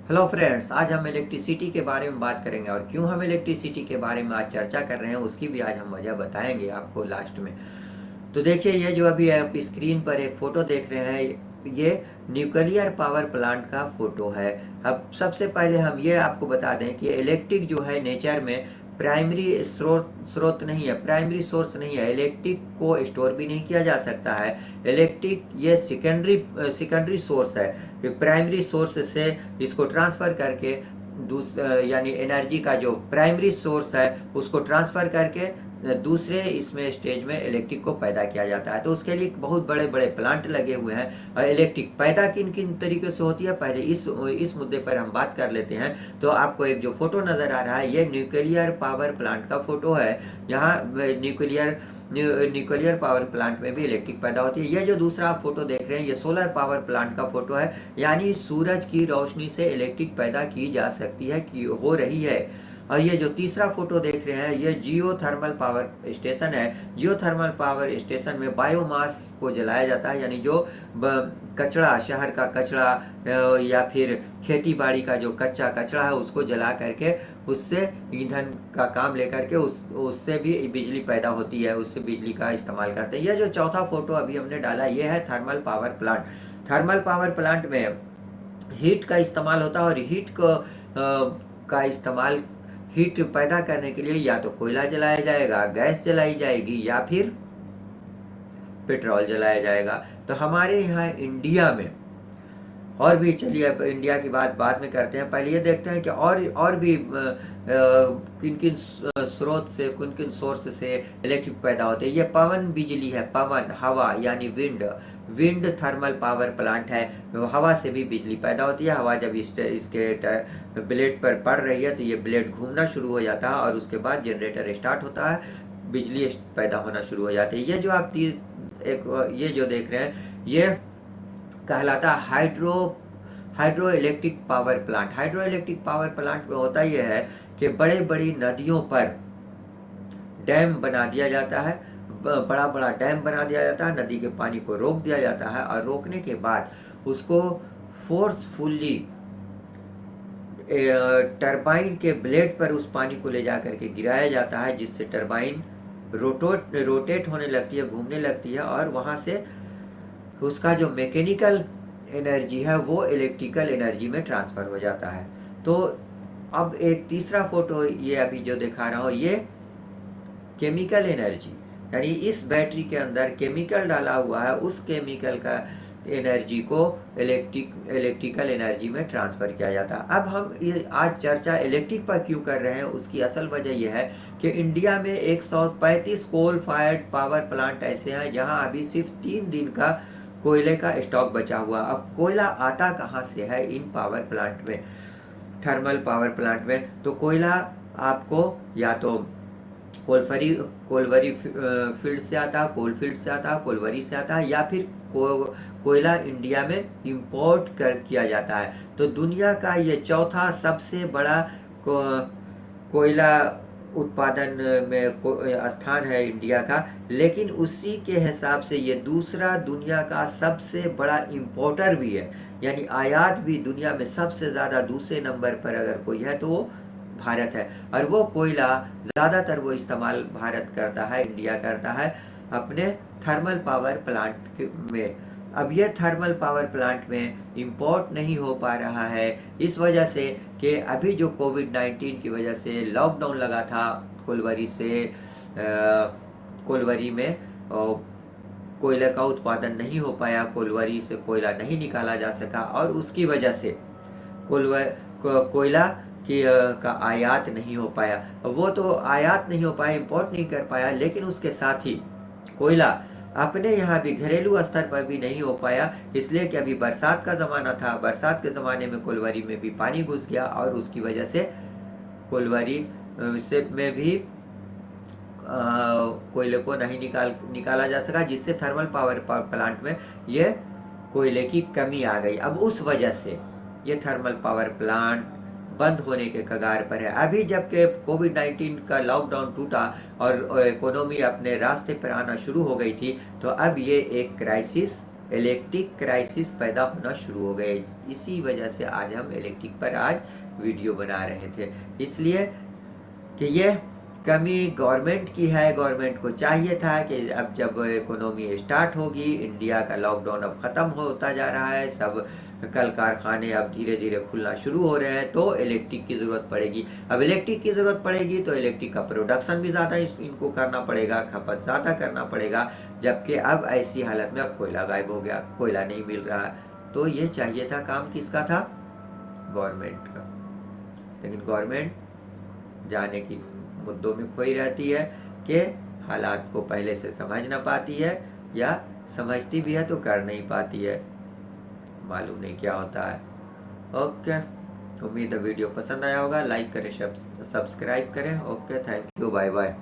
Hello friends, आज हम electricity के बारे में बात करेंगे और क्यों हम इलेक्ट्रिसिटी के बारे में आज चर्चा कर रहे हैं उसकी भी आज हम वजह बताएंगे आपको लास्ट में। तो देखिए, ये जो अभी आप स्क्रीन पर एक फ़ोटो देख रहे हैं, ये न्यूक्लियर पावर प्लांट का फ़ोटो है। अब सबसे पहले हम ये आपको बता दें कि इलेक्ट्रिक जो है नेचर में प्राइमरी स्रोत नहीं है, प्राइमरी सोर्स नहीं है। इलेक्ट्रिक को स्टोर भी नहीं किया जा सकता है। इलेक्ट्रिक ये सेकेंडरी सोर्स है। प्राइमरी सोर्स से इसको ट्रांसफ़र करके यानी एनर्जी का जो प्राइमरी सोर्स है उसको ट्रांसफ़र करके दूसरे इसमें स्टेज में इलेक्ट्रिक को पैदा किया जाता है। तो उसके लिए बहुत बड़े बड़े प्लांट लगे हुए हैं। और इलेक्ट्रिक पैदा किन किन तरीके से होती है, पहले इस मुद्दे पर हम बात कर लेते हैं। तो आपको एक जो फोटो नज़र आ रहा है, ये न्यूक्लियर पावर प्लांट का फोटो है। यहाँ न्यूक्लियर पावर प्लांट में भी इलेक्ट्रिक पैदा होती है। ये जो दूसरा आप फोटो देख रहे हैं, ये सोलर पावर प्लांट का फोटो है। यानी सूरज की रोशनी से इलेक्ट्रिक पैदा की जा सकती है, की हो रही है। और ये जो तीसरा फोटो देख रहे हैं, ये जियो थर्मल पावर स्टेशन है। जियो थर्मल पावर स्टेशन में बायोमास को जलाया जाता है, यानी जो कचरा, शहर का कचरा या फिर खेती बाड़ी का जो कच्चा कचरा है उसको जला करके उससे ईंधन का काम लेकर के उससे भी बिजली पैदा होती है, उससे बिजली का इस्तेमाल करते हैं। यह जो चौथा फोटो अभी हमने डाला, ये है thermal power plant. Thermal power plant में हीट का इस्तेमाल होता है और का इस्तेमाल हीट पैदा करने के लिए या तो कोयला जलाया जाएगा, गैस जलाई जाएगी या फिर पेट्रोल जलाया जाएगा। तो हमारे यहाँ इंडिया में और भी, चलिए अब इंडिया की बात बाद में करते हैं। पहले ये देखते हैं कि और भी किन किन स्रोत से, किन किन सोर्स से इलेक्ट्रिक पैदा होते हैं। ये पवन बिजली है, पवन हवा यानी विंड थर्मल पावर प्लांट है। हवा से भी बिजली पैदा होती है। हवा जब इसके ब्लेड पर पड़ रही है तो ये ब्लेड घूमना शुरू हो जाता है और उसके बाद जनरेटर स्टार्ट होता है, बिजली पैदा होना शुरू हो जाती है। ये जो आप ये जो देख रहे हैं, ये कहलाता hydro electric power plant. Hydro electric power plant में होता यह है कि बड़े बड़ी नदियों पर डैम बना दिया जाता है, बड़ा बड़ा डैम बना दिया जाता है, नदी के पानी को रोक दिया जाता है और रोकने के बाद उसको फोर्सफुल्ली टरबाइन के ब्लेड पर उस पानी को ले जा करके गिराया जाता है, जिससे टरबाइन रोटेट होने लगती है, घूमने लगती है और वहाँ से उसका जो मैकेनिकल एनर्जी है वो इलेक्ट्रिकल एनर्जी में ट्रांसफ़र हो जाता है। तो अब एक तीसरा फोटो ये अभी जो दिखा रहा हूँ, ये केमिकल एनर्जी, यानी इस बैटरी के अंदर केमिकल डाला हुआ है, उस केमिकल का एनर्जी को इलेक्ट्रिकल एनर्जी में ट्रांसफ़र किया जाता है। अब हम ये आज चर्चा इलेक्ट्रिक पर क्यों कर रहे हैं, उसकी असल वजह यह है कि इंडिया में 135 कोल फायर्ड पावर प्लांट ऐसे हैं जहां अभी सिर्फ 3 दिन का कोयले का स्टॉक बचा हुआ। अब कोयला आता कहाँ से है इन पावर प्लांट में, थर्मल पावर प्लांट में? तो कोयला आपको या तो कोलवरी फील्ड से आता, कोल फील्ड से आता, कोलवरी से आता है, या फिर कोयला इंडिया में इंपोर्ट किया जाता है। तो दुनिया का ये चौथा सबसे बड़ा कोयला उत्पादन में स्थान है इंडिया का। लेकिन उसी के हिसाब से ये दूसरा दुनिया का सबसे बड़ा इंपोर्टर भी है, यानी आयात भी दुनिया में सबसे ज़्यादा दूसरे नंबर पर अगर कोई है तो वो भारत है। और वो कोयला ज़्यादातर वो इस्तेमाल भारत करता है, इंडिया करता है अपने थर्मल पावर प्लांट में। अब ये थर्मल पावर प्लांट में इंपोर्ट नहीं हो पा रहा है इस वजह से कि अभी जो कोविड-19 की वजह से लॉकडाउन लगा था कोलवरी में, कोयले का उत्पादन नहीं हो पाया, कोलवरी से कोयला नहीं निकाला जा सका और उसकी वजह से कोयला का आयात नहीं हो पाया। वो तो आयात नहीं हो पाया, इंपोर्ट नहीं कर पाया, लेकिन उसके साथ ही कोयला अपने यहाँ भी घरेलू स्तर पर भी नहीं हो पाया, इसलिए कि अभी बरसात का ज़माना था। बरसात के ज़माने में कोलवरी में भी पानी घुस गया और उसकी वजह से कोलवरी से में भी कोयले को नहीं निकाला जा सका, जिससे थर्मल पावर प्लांट में ये कोयले की कमी आ गई। अब उस वजह से ये थर्मल पावर प्लांट बंद होने के कगार पर है। अभी जबकि कोविड-19 का लॉकडाउन टूटा और इकोनॉमी अपने रास्ते पर आना शुरू हो गई थी, तो अब ये एक क्राइसिस इलेक्ट्रिक क्राइसिस पैदा होना शुरू हो गए। इसी वजह से आज हम इलेक्ट्रिक पर आज वीडियो बना रहे थे, इसलिए कि ये कमी गवर्नमेंट की है। गवर्नमेंट को चाहिए था कि अब जब इकोनॉमी स्टार्ट होगी, इंडिया का लॉकडाउन अब ख़त्म होता जा रहा है, सब कल कारखाने अब धीरे धीरे खुलना शुरू हो रहे हैं, तो इलेक्ट्रिक की ज़रूरत पड़ेगी। अब इलेक्ट्रिक की ज़रूरत पड़ेगी तो इलेक्ट्रिक का प्रोडक्शन भी ज़्यादा इनको करना पड़ेगा, खपत ज़्यादा करना पड़ेगा। जबकि अब ऐसी हालत में अब कोयला गायब हो गया, कोयला नहीं मिल रहा, तो ये चाहिए था, काम किसका था? गवर्नमेंट का। लेकिन गवर्नमेंट जाने की मुद्दों में खोई रहती है कि हालात को पहले से समझ ना पाती है, या समझती भी है तो कर नहीं पाती है, मालूम नहीं क्या होता है। ओके, उम्मीद है वीडियो पसंद आया होगा। लाइक करें, सब्सक्राइब करें। Okay, thank you, bye bye.